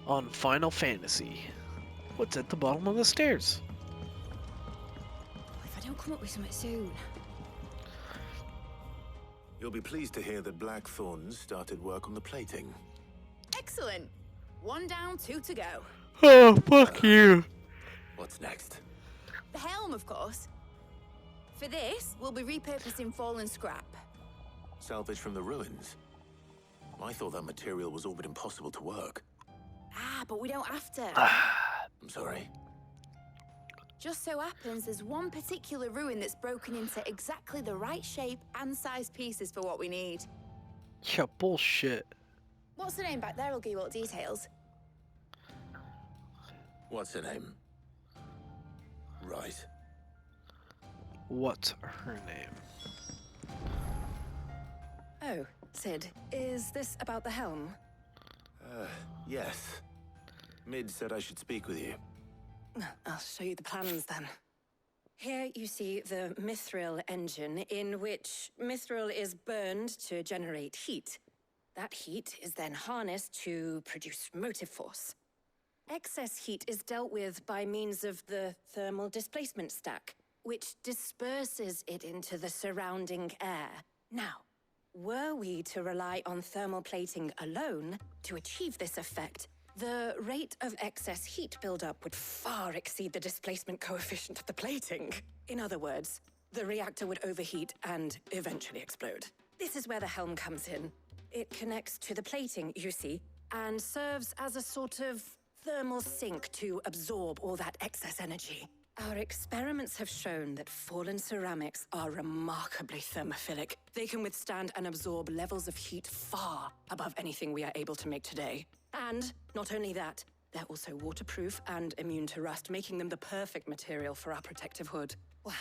on Final Fantasy. What's at the bottom of the stairs? If I don't come up with something soon. You'll be pleased to hear that Blackthorn started work on the plating. Excellent. 1 down, 2 to go. Oh, fuck you. What's next? The helm, of course. For this, we'll be repurposing fallen scrap. Salvage from the ruins? I thought that material was all but impossible to work. Ah, but we don't have to. I'm sorry. Just so happens there's one particular ruin that's broken into exactly the right shape and size pieces for what we need. Yeah, bullshit. What's the name back there? I'll give you all the details. What's her name? Right. What's her name? Oh, Sid, is this about the helm? Yes. Mid said I should speak with you. I'll show you the plans then. Here you see the mithril engine, in which mithril is burned to generate heat. That heat is then harnessed to produce motive force. Excess heat is dealt with by means of the thermal displacement stack, which disperses it into the surrounding air. Now, were we to rely on thermal plating alone to achieve this effect, the rate of excess heat buildup would far exceed the displacement coefficient of the plating. In other words, the reactor would overheat and eventually explode. This is where the helm comes in. It connects to the plating, you see, and serves as a sort of thermal sink to absorb all that excess energy. Our experiments have shown that fallen ceramics are remarkably thermophilic. They can withstand and absorb levels of heat far above anything we are able to make today. And not only that, they're also waterproof and immune to rust, making them the perfect material for our protective hood. Why,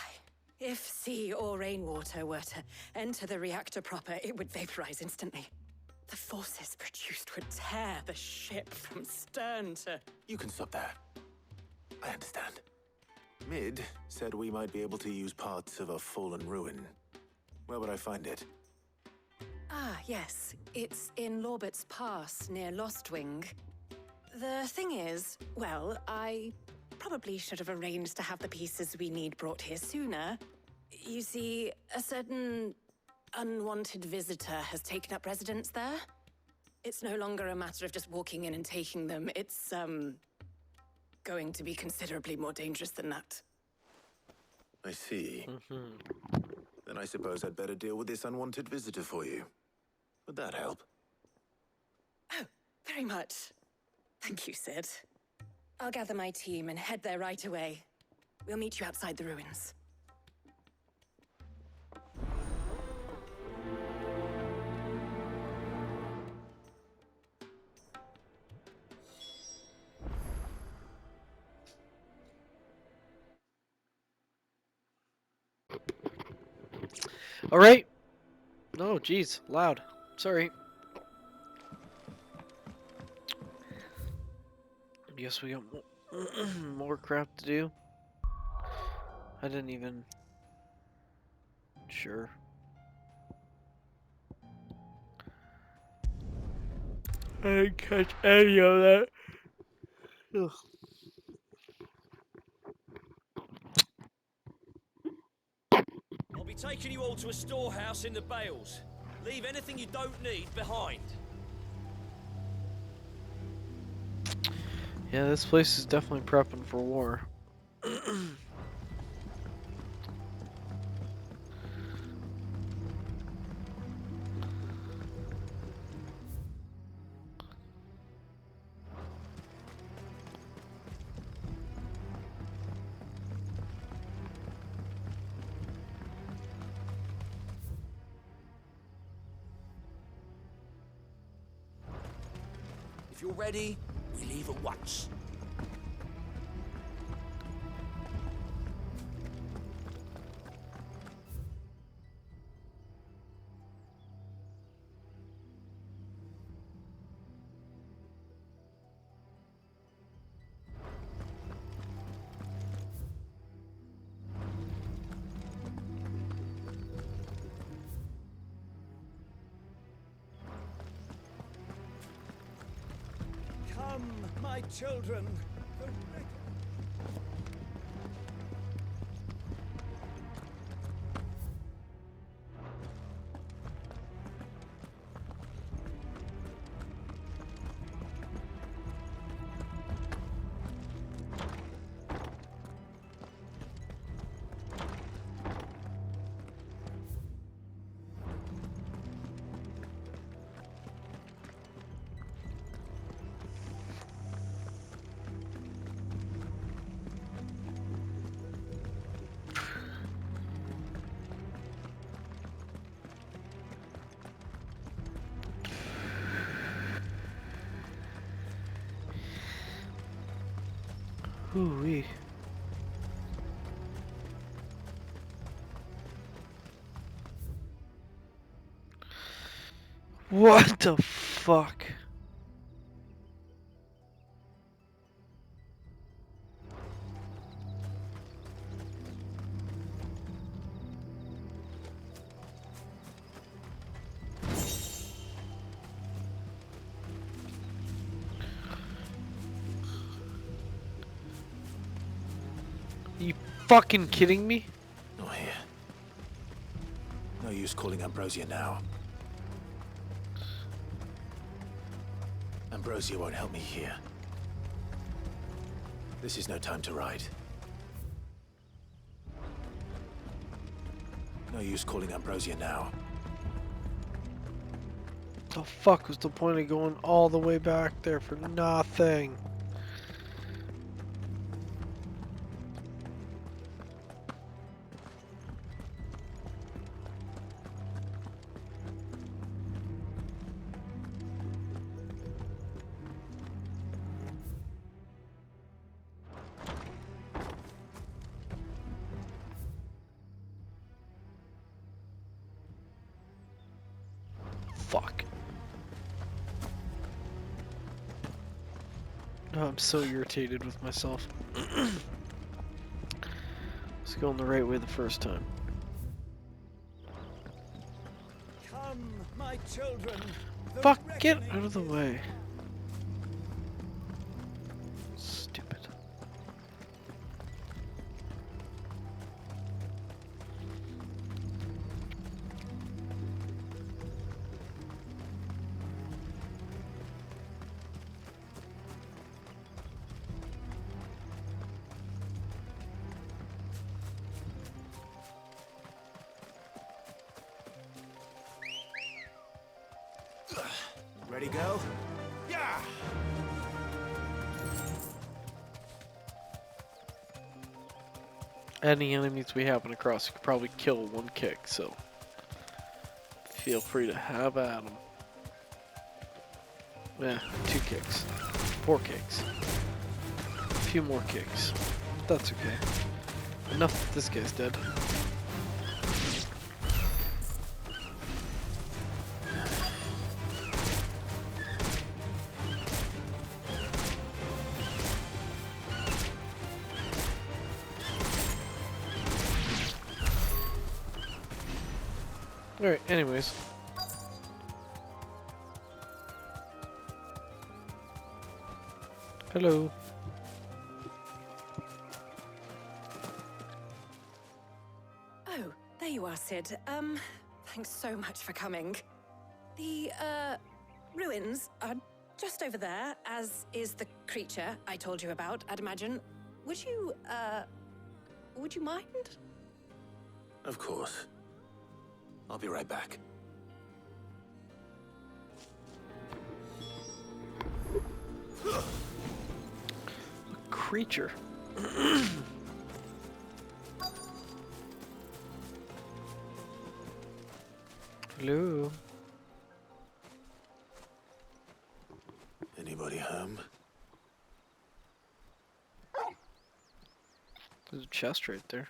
if sea or rainwater were to enter the reactor proper, it would vaporize instantly. The forces produced would tear the ship from stern to... You can stop there. I understand. Mid said we might be able to use parts of a fallen ruin. Where would I find it? Ah, yes. It's in Lorbert's Pass, near Lostwing. The thing is, well, I probably should have arranged to have the pieces we need brought here sooner. You see, a certain unwanted visitor has taken up residence there. It's no longer a matter of just walking in and taking them. It's, going to be considerably more dangerous than that. I see. Then I suppose I'd better deal with this unwanted visitor for you. Would that help? Oh, very much. Thank you, Sid. I'll gather my team and head there right away. We'll meet you outside the ruins. Alright. Oh, jeez. Loud. Sorry. Guess we got more crap to do. I didn't even... Sure. I didn't catch any of that. Ugh. I'll be taking you all to a storehouse in the Bales. Leave anything you don't need behind. Yeah, this place is definitely prepping for war. If you're ready, we leave at once. Come, my children. Hoo-wee. What the fuck? You fucking kidding me? Not here. No use calling Ambrosia now. Ambrosia won't help me here. This is no time to ride. No use calling Ambrosia now. The fuck was the point of going all the way back there for nothing? Fuck. Oh, I'm so irritated with myself. Let's go the right way the first time. Come, my children. The Fuck, get reckoning out of the is- way. Stupid. Ready, go? Yeah! Any enemies we happen across, you could probably kill one kick, so feel free to have at them. Yeah, 2 kicks. 4 kicks. A few more kicks. That's okay. Enough that this guy's dead. Alright, anyways. Hello. Oh, there you are, Sid. Thanks so much for coming. The, ruins are just over there, as is the creature I told you about, I'd imagine. Would you mind? Of course. I'll be right back. Creature. Hello. Anybody home? There's a chest right there.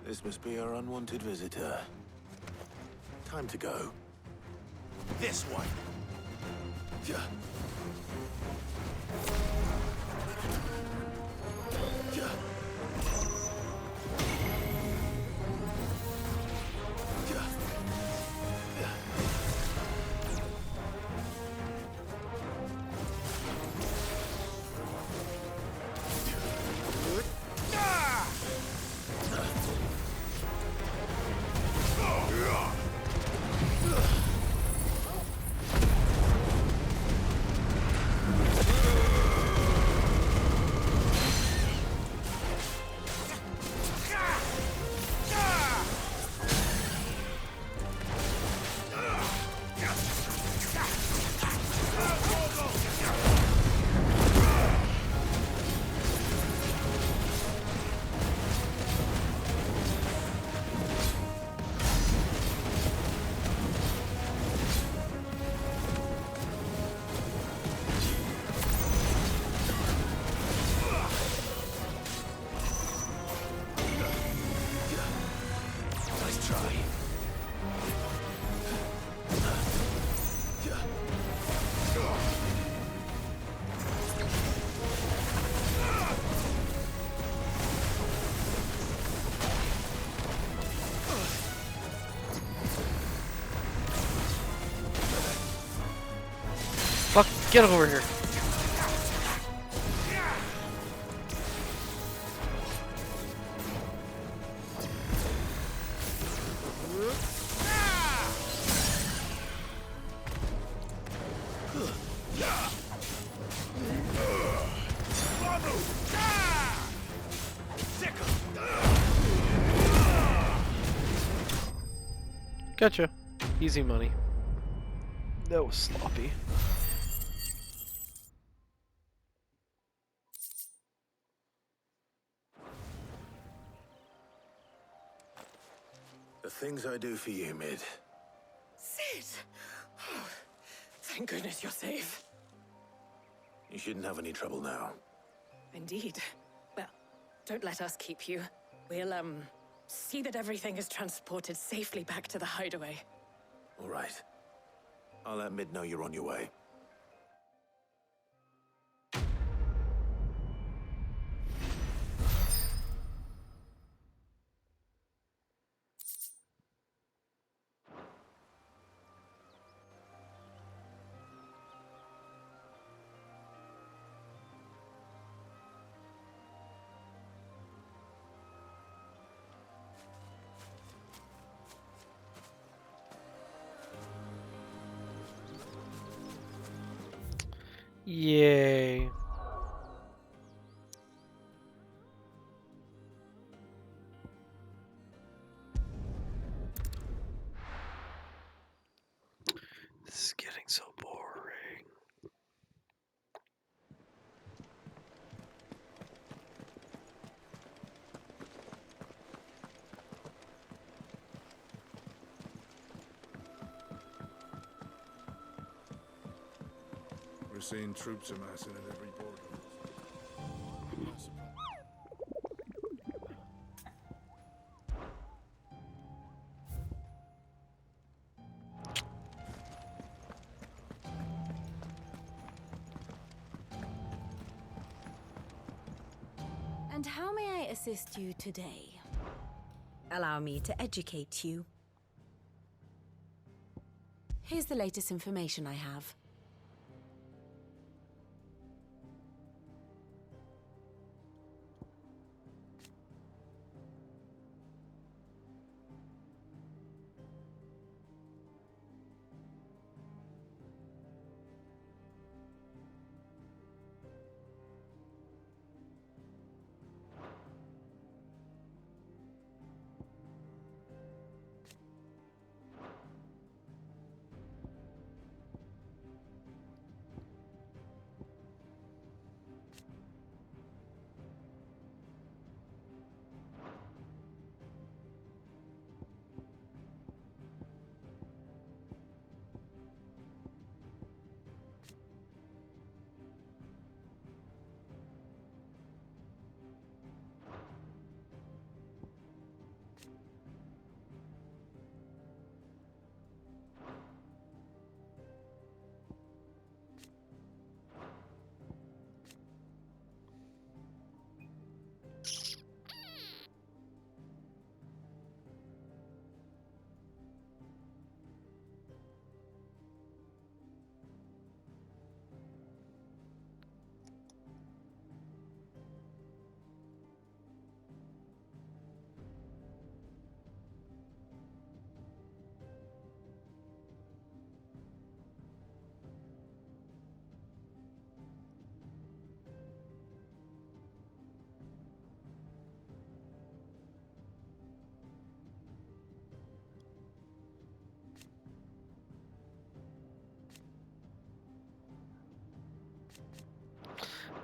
This must be our unwanted visitor. Time to go. This one. Yeah. Yeah. Yeah. Fuck, get over here. Gotcha. Easy money. That was sloppy. The things I do for you, Mid. Sid! Oh, thank goodness you're safe. You shouldn't have any trouble now. Indeed. Well, don't let us keep you. We'll, see that everything is transported safely back to the hideaway. All right. I'll let Mid know you're on your way. Yay. This is getting so boring. We're seeing troops amassing at every border. And how may I assist you today? Allow me to educate you. Here's the latest information I have.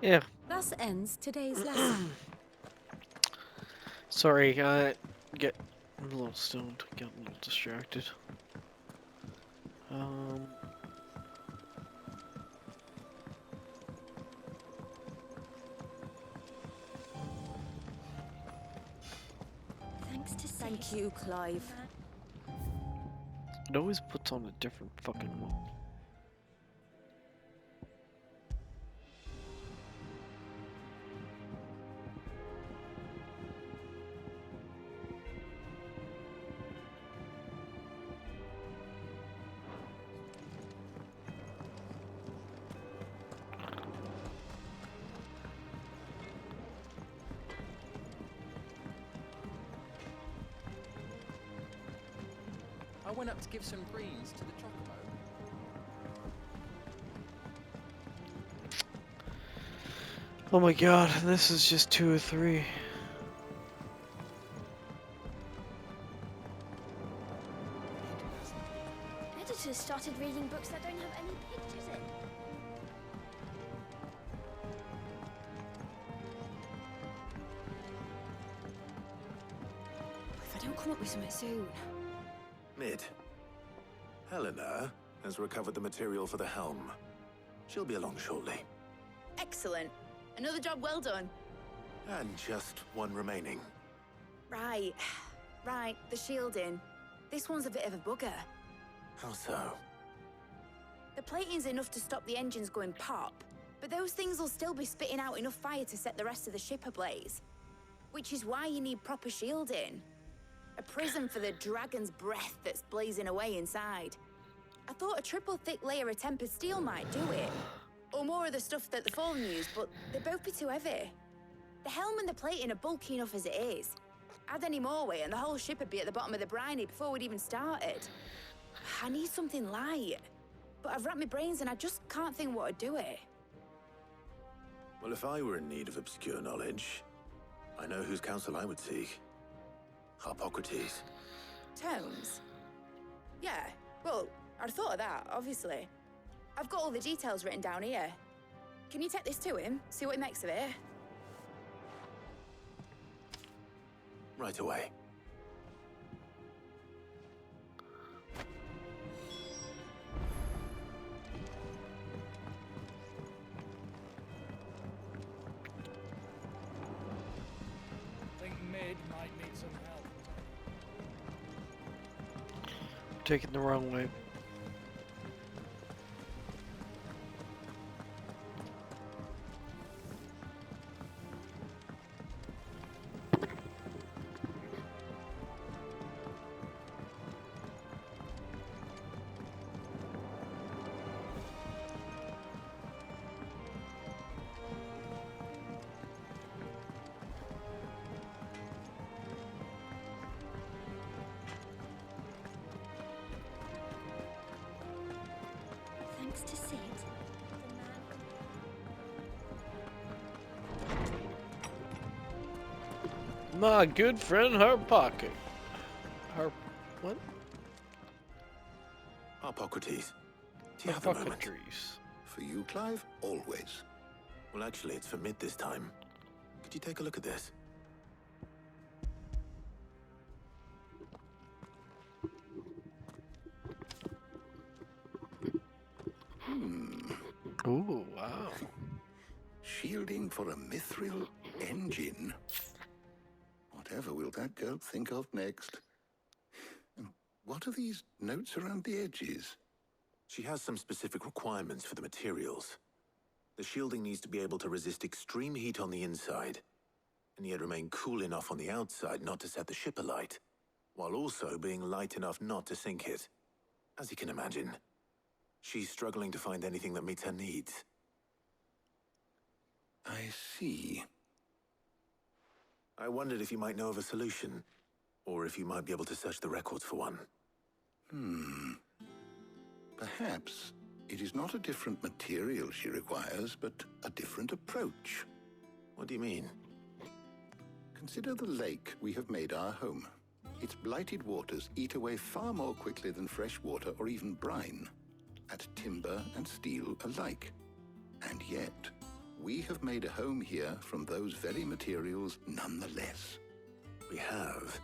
Yeah. Thus ends today's lesson. Sorry, I get a little stoned, get a little distracted. Thanks to Thank you, Clive. It always puts on a different fucking one. went up to give some greens to the chocobo. Oh my god, this is just 2 or 3. Editors started reading books that don't have any pictures in. If I don't come up with something soon. Mid. Helena has recovered the material for the helm. She'll be along shortly. Excellent. Another job well done. And just one remaining. Right. Right, the shielding. This one's a bit of a bugger. How so? The plating's enough to stop the engines going pop, but those things will still be spitting out enough fire to set the rest of the ship ablaze. Which is why you need proper shielding. A prism for the dragon's breath that's blazing away inside. I thought a triple thick layer of tempered steel might do it. Or more of the stuff that the Fallen use, but they'd both be too heavy. The helm and the plating are bulky enough as it is. Add any more weight and the whole ship would be at the bottom of the briny before we'd even started. I need something light. But I've racked my brains and I just can't think what would do it. Well, if I were in need of obscure knowledge, I know whose counsel I would seek. Harpocrates. Tomes? Yeah, well, I'd thought of that, obviously. I've got all the details written down here. Can you take this to him, see what he makes of it? Right away. I think Mid might need some help. Taking the wrong way. Thanks to Sid, My good friend Harpocket. What? Harpocrates. Do you have a moment? Harpocrates. For you, Clive? Always. Well, actually, it's for Mid this time. Could you take a look at this? Ooh, wow. Shielding for a mithril engine. Whatever will that girl think of next? And what are these notes around the edges? She has some specific requirements for the materials. The shielding needs to be able to resist extreme heat on the inside, and yet remain cool enough on the outside not to set the ship alight, while also being light enough not to sink it. As you can imagine, she's struggling to find anything that meets her needs. I see. I wondered if you might know of a solution, or if you might be able to search the records for one. Perhaps it is not a different material she requires, but a different approach. What do you mean? Consider the lake we have made our home. Its blighted waters eat away far more quickly than fresh water or even brine, at timber and steel alike. And yet, we have made a home here from those very materials nonetheless. We have.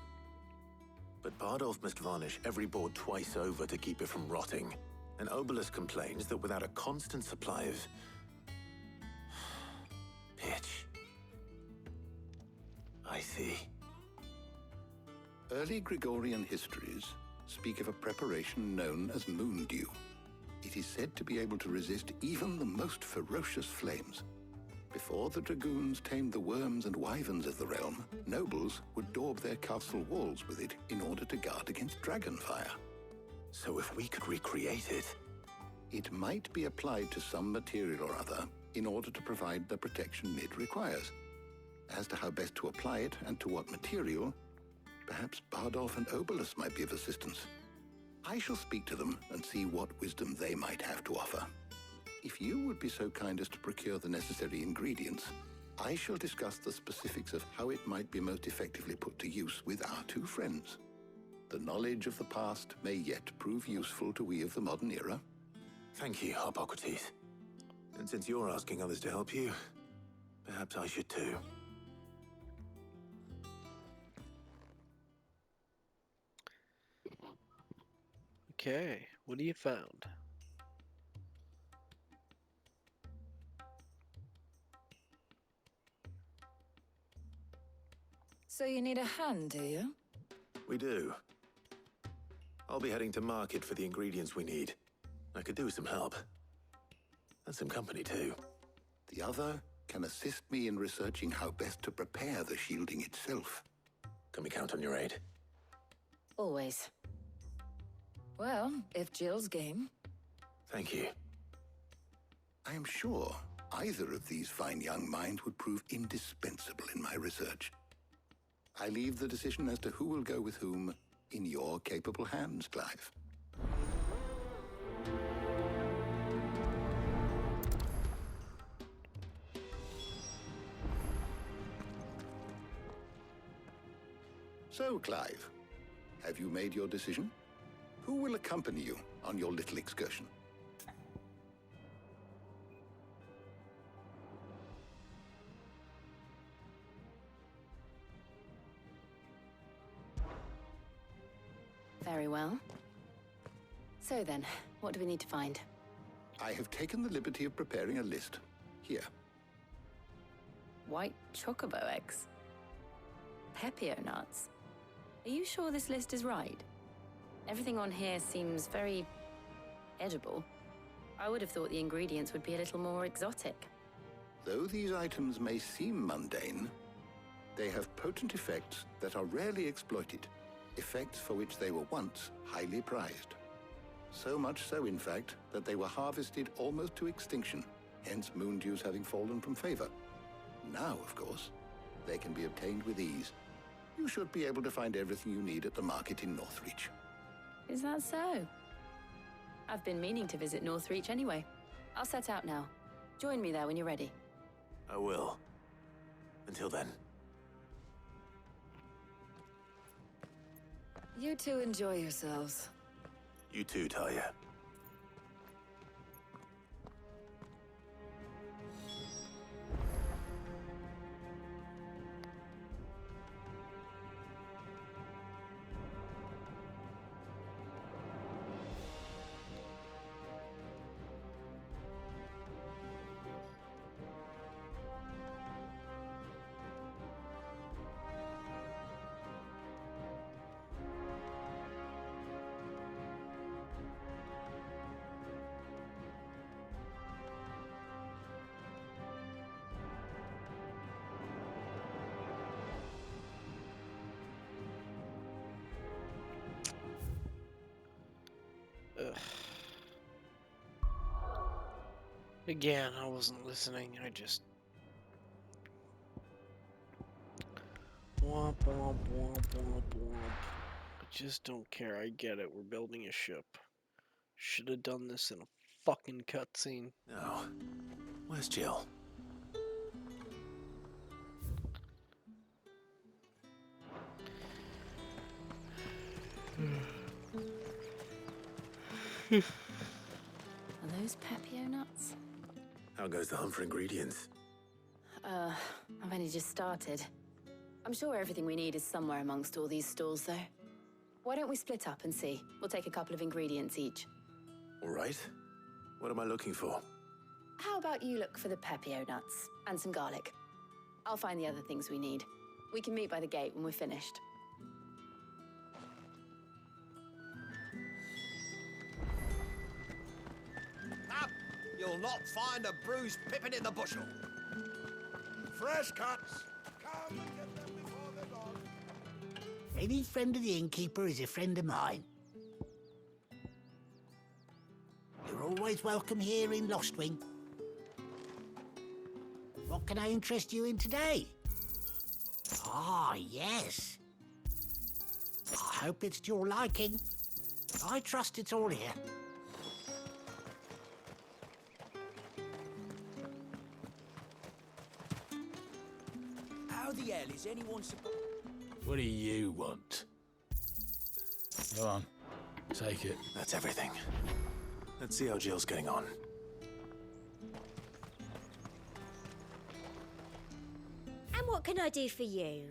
But Bardolph must varnish every board twice over to keep it from rotting. And Obelus complains that without a constant supply of pitch. I see. Early Gregorian histories speak of a preparation known as moon dew. It is said to be able to resist even the most ferocious flames. Before the dragoons tamed the worms and wyverns of the realm, nobles would daub their castle walls with it in order to guard against dragonfire. So if we could recreate it... It might be applied to some material or other in order to provide the protection Mid requires. As to how best to apply it and to what material, perhaps Bardolph and Obelus might be of assistance. I shall speak to them and see what wisdom they might have to offer. If you would be so kind as to procure the necessary ingredients, I shall discuss the specifics of how it might be most effectively put to use with our two friends. The knowledge of the past may yet prove useful to we of the modern era. Thank you, Hippocrates. And since you're asking others to help you, perhaps I should too. Okay, what have you found? So you need a hand, do you? We do. I'll be heading to market for the ingredients we need. I could do with some help. And some company too. The other can assist me in researching how best to prepare the shielding itself. Can we count on your aid? Always. Well, if Jill's game. Thank you. I am sure either of these fine young minds would prove indispensable in my research. I leave the decision as to who will go with whom in your capable hands, Clive. So, Clive, have you made your decision? Who will accompany you on your little excursion? Very well. So then, what do we need to find? I have taken the liberty of preparing a list. Here. White chocobo eggs. Pepio nuts. Are you sure this list is right? Everything on here seems very edible. I would have thought the ingredients would be a little more exotic. Though these items may seem mundane, they have potent effects that are rarely exploited, effects for which they were once highly prized. So much so, in fact, that they were harvested almost to extinction, hence moon dews having fallen from favor. Now, of course, they can be obtained with ease. You should be able to find everything you need at the market in Northreach. Is that so? I've been meaning to visit Northreach anyway. I'll set out now. Join me there when you're ready. I will. Until then. You two enjoy yourselves. You too, Talia. Ugh. Again, I wasn't listening. I just... Womp, womp, womp, womp, womp. I just don't care. I get it. We're building a ship. Should have done this in a fucking cutscene. No. Where's Jill? Are those Pepio nuts? How goes the hunt for ingredients? I've only just started. I'm sure everything we need is somewhere amongst all these stalls, though. Why don't we split up and see? We'll take a couple of ingredients each. All right. What am I looking for? How about you look for the Pepio nuts and some garlic? I'll find the other things we need. We can meet by the gate when we're finished. Up! You'll not find a bruised pippin in the bushel. Fresh cuts. Come and get them before they're gone. Any friend of the innkeeper is a friend of mine. You're always welcome here in Lostwing. What can I interest you in today? Ah, yes. I hope it's to your liking. I trust it's all here. How the hell is anyone supposed... What do you want? Go on. Take it. That's everything. Let's see how Jill's getting on. And what can I do for you?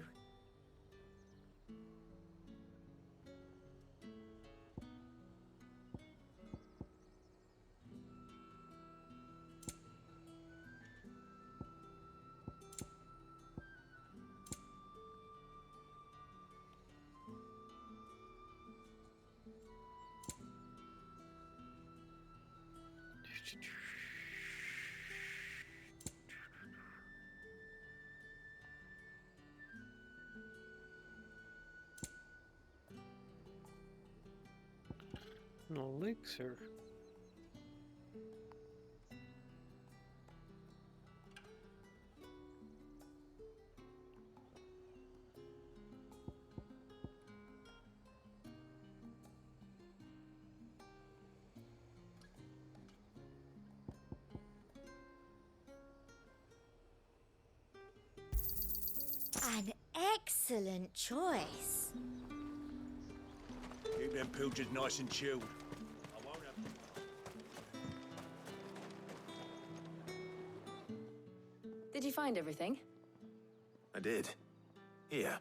No elixir. An excellent choice. Keep them pilchards nice and chilled. I won't have... Did you find everything? I did. Here.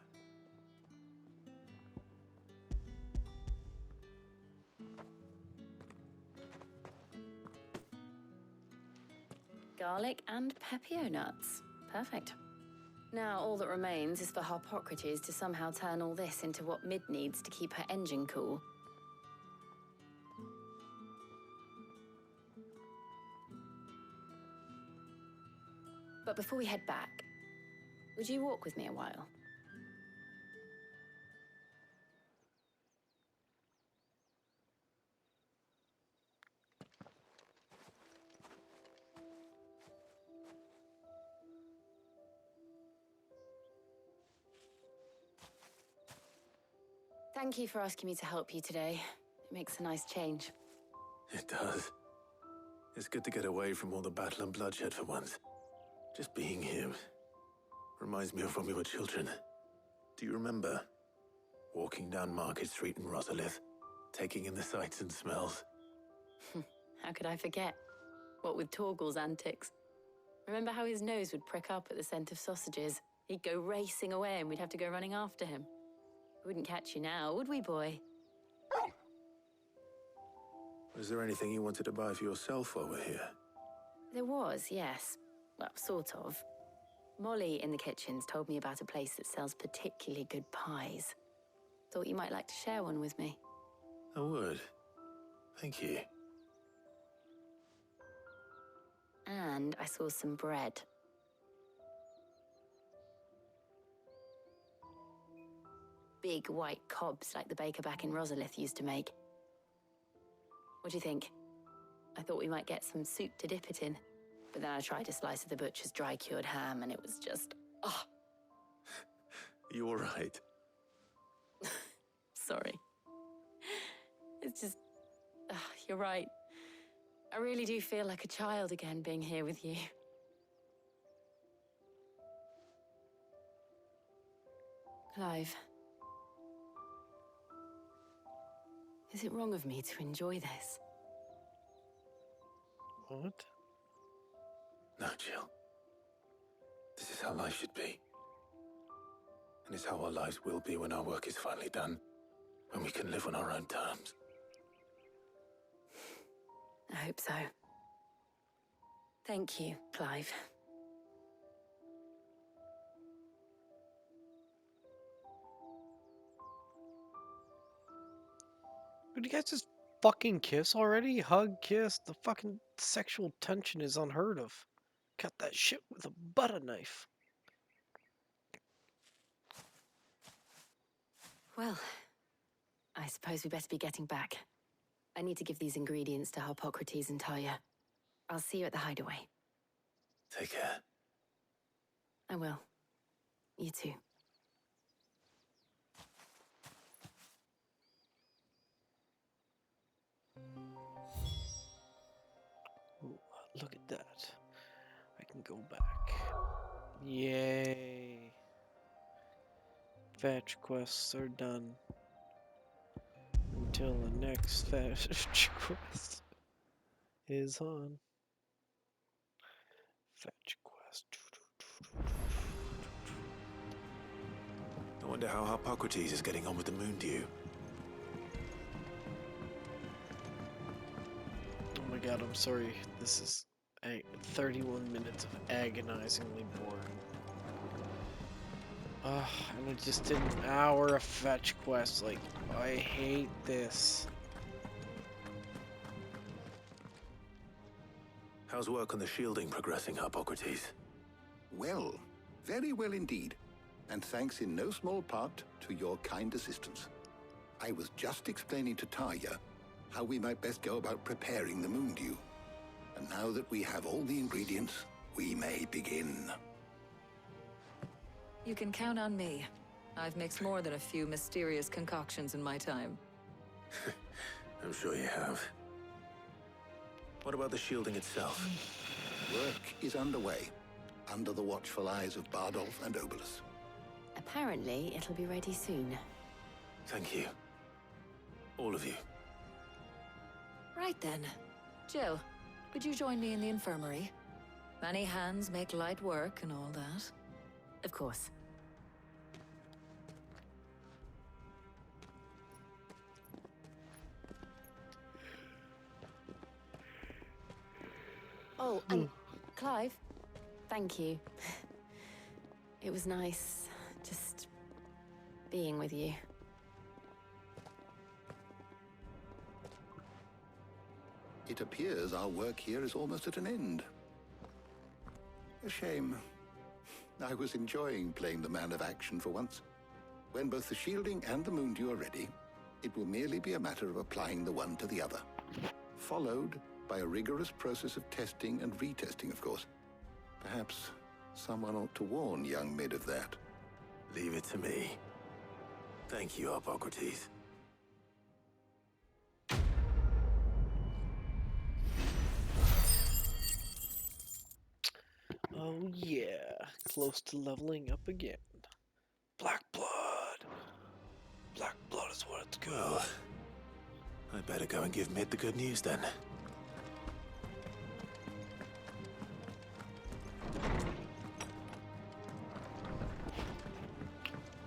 Garlic and pepio nuts. Perfect. Now all that remains is for Harpocrates to somehow turn all this into what Mid needs to keep her engine cool. But before we head back, would you walk with me a while? Thank you for asking me to help you today. It makes a nice change. It does. It's good to get away from all the battle and bloodshed for once. Just being here reminds me of when we were children. Do you remember? Walking down Market Street in Rosalith, taking in the sights and smells. How could I forget? What with Torgal's antics. Remember how his nose would prick up at the scent of sausages? He'd go racing away and we'd have to go running after him. We wouldn't catch you now, would we, boy? Was there anything you wanted to buy for yourself while we're here? There was, yes. Well, sort of. Molly in the kitchens told me about a place that sells particularly good pies. Thought you might like to share one with me. I would. Thank you. And I saw some bread. Big white cobs like the baker back in Rosalith used to make. What do you think? I thought we might get some soup to dip it in. But then I tried a slice of the butcher's dry-cured ham and it was just... oh. You all right? Sorry. It's just... you're right. I really do feel like a child again being here with you. Clive. Is it wrong of me to enjoy this? What? No, Jill. This is how life should be. And it's how our lives will be when our work is finally done. When we can live on our own terms. I hope so. Thank you, Clive. Would you guys just fucking kiss already? Hug, kiss. The fucking sexual tension is unheard of. Cut that shit with a butter knife. Well, I suppose we better be getting back. I need to give these ingredients to Harpocrates and Talia. I'll see you at the hideaway. Take care. I will. You too. Ooh, look at that. I can go back. Yay. Fetch quests are done. Until the next fetch quest is on. Fetch quest. I wonder how Hippocrates is getting on with the Moondew. Oh my god, I'm sorry. This is 31 minutes of agonizingly boring. And I just did an hour of fetch quests. Like, I hate this. How's work on the shielding progressing, Hippocrates? Well, very well indeed. And thanks in no small part to your kind assistance. I was just explaining to Tarja how we might best go about preparing the Moondew. And now that we have all the ingredients, we may begin. You can count on me. I've mixed more than a few mysterious concoctions in my time. I'm sure you have. What about the shielding itself? Work is underway, under the watchful eyes of Bardolph and Obolus. Apparently, it'll be ready soon. Thank you. All of you. Right then. Jill, could you join me in the infirmary? Many hands make light work and all that. Of course. Oh, and Clive, thank you. It was nice, just being with you. It appears our work here is almost at an end. A shame. I was enjoying playing the man of action for once. When both the shielding and the Moondew are ready, it will merely be a matter of applying the one to the other. Followed by a rigorous process of testing and retesting, of course. Perhaps someone ought to warn young Mid of that. Leave it to me. Thank you, Hippocrates. Oh yeah, close to leveling up again. Black blood. Black blood is what it's called. Well, I'd better go and give Mid the good news then.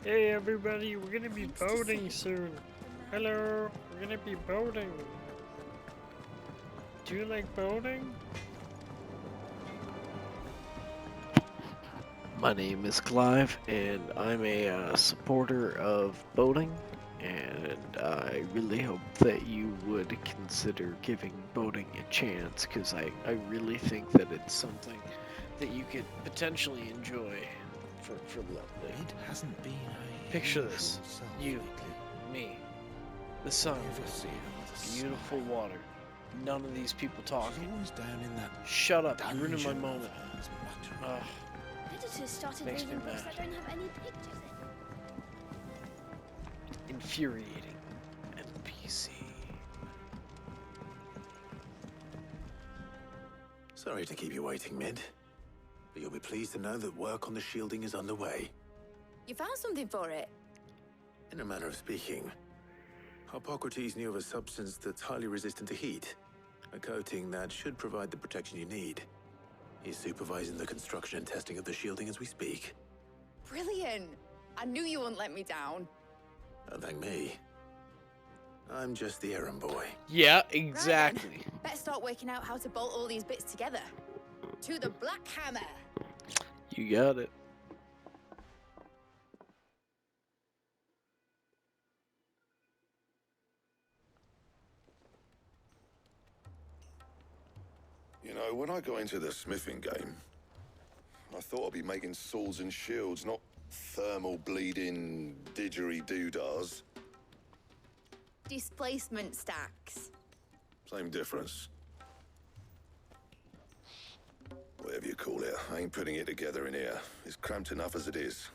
Hey everybody, we're gonna be boating soon. Hello, we're gonna be boating. Do you like boating? My name is Clive, and I'm a supporter of boating, and I really hope that you would consider giving boating a chance, because I really think that it's something that you could potentially enjoy for lovely. It hasn't been a Picture this. You, me, the sun, beautiful water, none of these people talking. Down in that Shut up, you're ruining my moment. Editors started Makes me reading books mad. that don't have any pictures in. Infuriating NPC. Sorry to keep you waiting, Mid. But you'll be pleased to know that work on the shielding is underway. You found something for it? In a manner of speaking, Hippocrates knew of a substance that's highly resistant to heat. A coating that should provide the protection you need. He's supervising the construction and testing of the shielding as we speak. Brilliant! I knew you wouldn't let me down. Don't thank me. I'm just the errand boy. Yeah, exactly. Right then. Better start working out how to bolt all these bits together. To the Black Hammer! You got it. You know, when I got into the smithing game, I thought I'd be making swords and shields, not thermal bleeding didgeridoo-dahs. Displacement stacks. Same difference. Whatever you call it, I ain't putting it together in here. It's cramped enough as it is.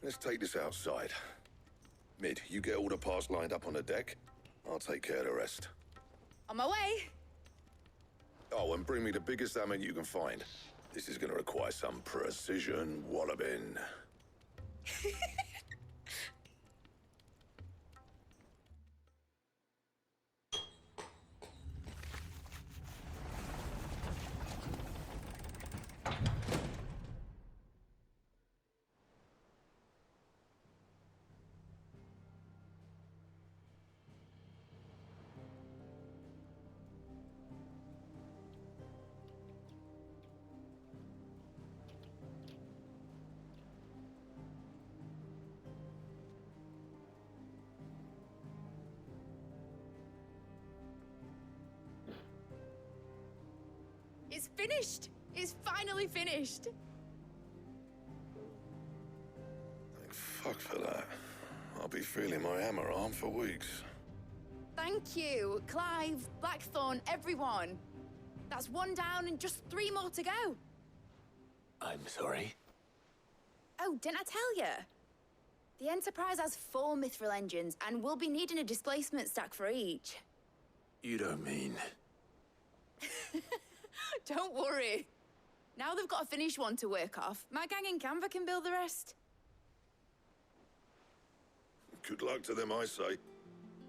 Let's take this outside. Mid, you get all the parts lined up on the deck. I'll take care of the rest. On my way! Oh, and bring me the biggest salmon you can find. This is gonna require some precision walloping. It's finished! It's finally finished! Thank fuck for that. I'll be feeling my hammer arm for weeks. Thank you, Clive, Blackthorn, everyone. That's one down and just 3 more to go. I'm sorry. Oh, didn't I tell you? The Enterprise has 4 mithril engines, and we'll be needing a displacement stack for each. You don't mean... Don't worry. Now they've got a finished one to work off, my gang in Canva can build the rest. Good luck to them, I say.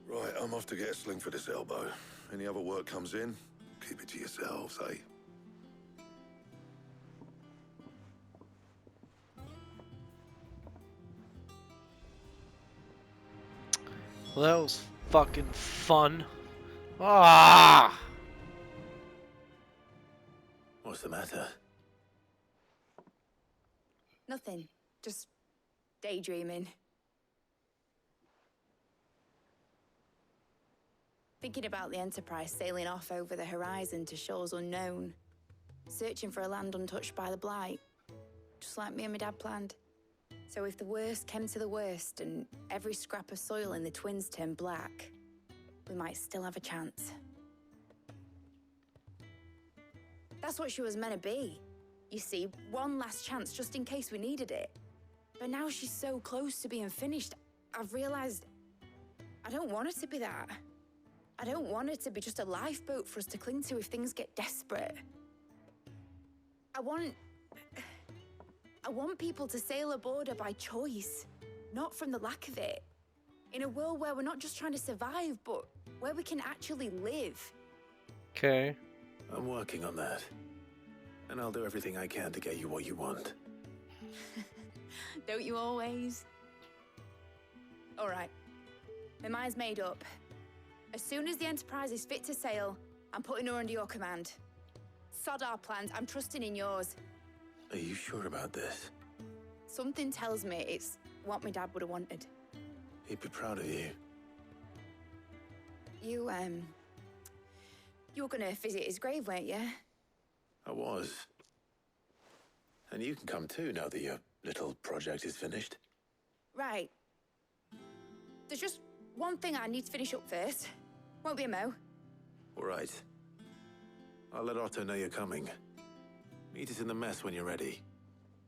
Right, I'm off to get a sling for this elbow. Any other work comes in, keep it to yourselves, eh? Well, that was fucking fun. Ah! What's the matter? Nothing. Just daydreaming. Thinking about the Enterprise sailing off over the horizon to shores unknown. Searching for a land untouched by the Blight. Just like me and my dad planned. So if the worst came to the worst and every scrap of soil in the Twins turned black, we might still have a chance. That's what she was meant to be. You see, one last chance just in case we needed it. But now she's so close to being finished, I've realized I don't want her to be that. I don't want her to be just a lifeboat for us to cling to if things get desperate. I want people to sail aboard her by choice, not from the lack of it. In a world where we're not just trying to survive, but where we can actually live. Okay. I'm working on that. And I'll do everything I can to get you what you want. Don't you always? All right. My mind's made up. As soon as the Enterprise is fit to sail, I'm putting her under your command. Sod our plans, I'm trusting in yours. Are you sure about this? Something tells me it's what my dad would have wanted. He'd be proud of you. You were gonna visit his grave, weren't you? I was. And you can come too now that your little project is finished. Right. There's just one thing I need to finish up first. Won't be a mo. All right. I'll let Otto know you're coming. Meet us in the mess when you're ready.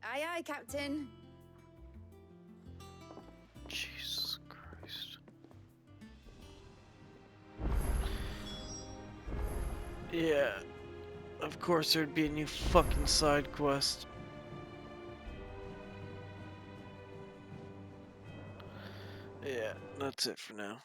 Aye, aye, Captain. Jesus Christ. Yeah. Of course there'd be a new fucking side quest. Yeah, that's it for now.